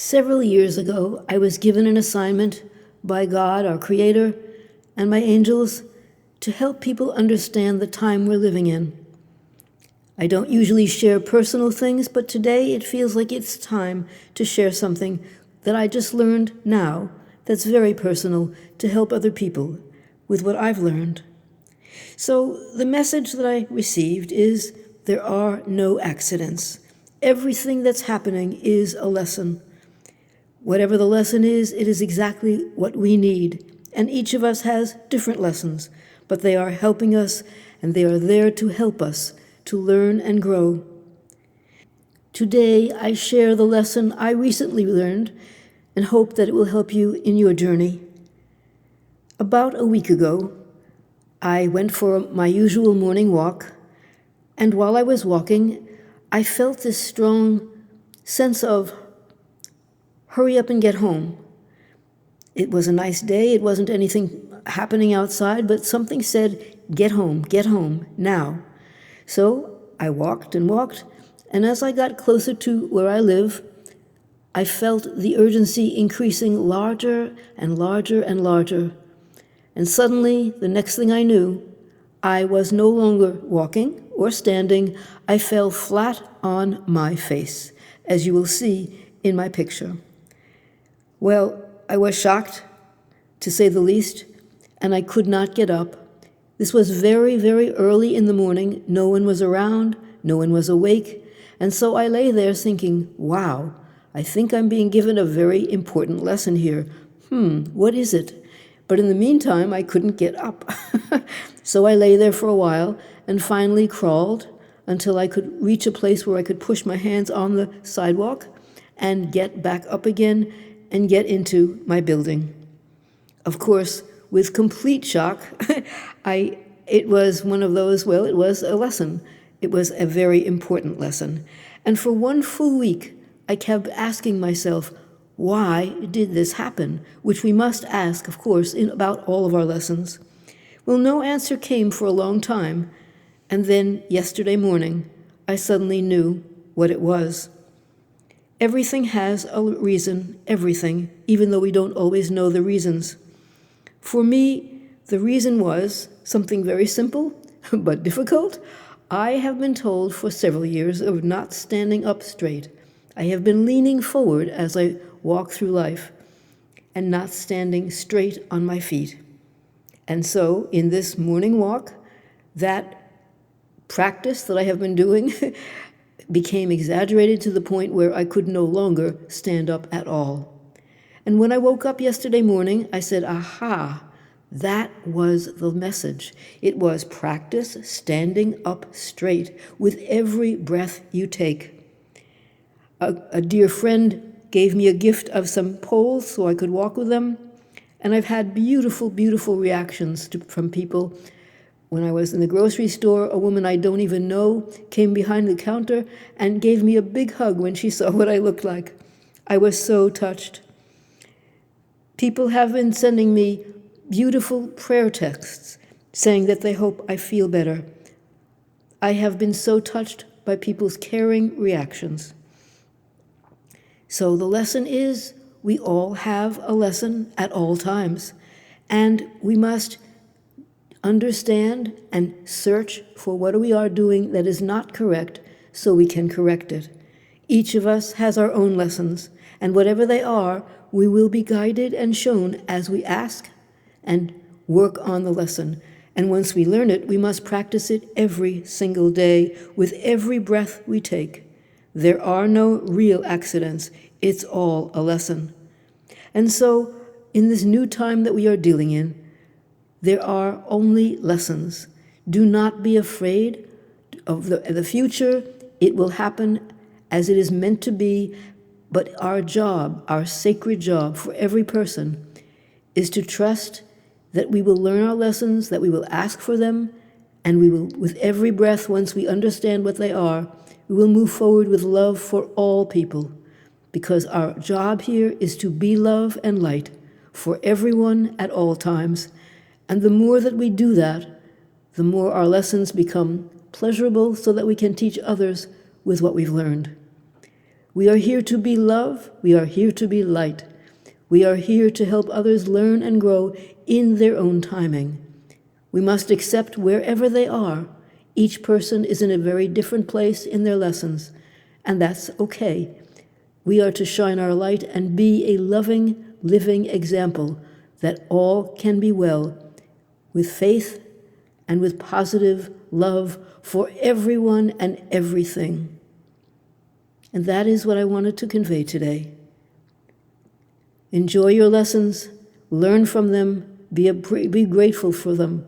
Several years ago, I was given an assignment by God, our Creator, and my angels to help people understand the time we're living in. I don't usually share personal things, but today it feels like it's time to share something that I just learned now that's very personal to help other people with what I've learned. So the message that I received is there are no accidents. Everything that's happening is a lesson. Whatever the lesson is, it is exactly what we need. And each of us has different lessons, but they are helping us and they are there to help us to learn and grow. Today, I share the lesson I recently learned and hope that it will help you in your journey. About a week ago, I went for my usual morning walk, and while I was walking, I felt this strong sense of hurry up and get home. It was a nice day. It wasn't anything happening outside, but something said, get home, now. So I walked and walked, and as I got closer to where I live, I felt the urgency increasing larger and larger and larger. And suddenly, the next thing I knew, I was no longer walking or standing. I fell flat on my face, as you will see in my picture. Well, I was shocked, to say the least, and I could not get up. This was very, very early in the morning. No one was around, no one was awake, and so I lay there thinking, wow, I think I'm being given a very important lesson here. What is it? But in the meantime, I couldn't get up. So I lay there for a while and finally crawled until I could reach a place where I could push my hands on the sidewalk and get back up again and get into my building. Of course, with complete shock, it was one of those, well, it was a lesson. It was a very important lesson. And for one full week, I kept asking myself, why did this happen? Which we must ask, of course, in about all of our lessons. Well, no answer came for a long time, and then yesterday morning, I suddenly knew what it was. Everything has a reason, everything, even though we don't always know the reasons. For me, the reason was something very simple, but difficult. I have been told for several years of not standing up straight. I have been leaning forward as I walk through life and not standing straight on my feet. And so, in this morning walk, that practice that I have been doing became exaggerated to the point where I could no longer stand up at all. And when I woke up yesterday morning, I said, aha, that was the message. It was practice standing up straight with every breath you take. A dear friend gave me a gift of some poles so I could walk with them, and I've had beautiful, beautiful reactions from people. When I was in the grocery store, a woman I don't even know came behind the counter and gave me a big hug when she saw what I looked like. I was so touched. People have been sending me beautiful prayer texts saying that they hope I feel better. I have been so touched by people's caring reactions. So the lesson is we all have a lesson at all times, and we must understand and search for what we are doing that is not correct so we can correct it. Each of us has our own lessons, and whatever they are, we will be guided and shown as we ask and work on the lesson. And once we learn it, we must practice it every single day with every breath we take. There are no real accidents. It's all a lesson. And so, in this new time that we are dealing in, there are only lessons. Do not be afraid of the future. It will happen as it is meant to be, but our job, our sacred job for every person, is to trust that we will learn our lessons, that we will ask for them, and we will, with every breath, once we understand what they are, we will move forward with love for all people, because our job here is to be love and light for everyone at all times. And the more that we do that, the more our lessons become pleasurable so that we can teach others with what we've learned. We are here to be love. We are here to be light. We are here to help others learn and grow in their own timing. We must accept wherever they are. Each person is in a very different place in their lessons, and that's okay. We are to shine our light and be a loving, living example that all can be well, with faith and with positive love for everyone and everything. And that is what I wanted to convey today. Enjoy your lessons, learn from them, be grateful for them,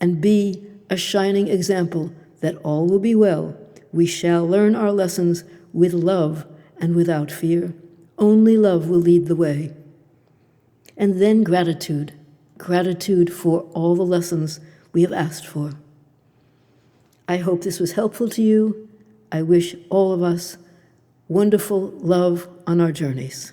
and be a shining example that all will be well. We shall learn our lessons with love and without fear. Only love will lead the way. And then gratitude, gratitude for all the lessons we have asked for. I hope this was helpful to you. I wish all of us wonderful love on our journeys.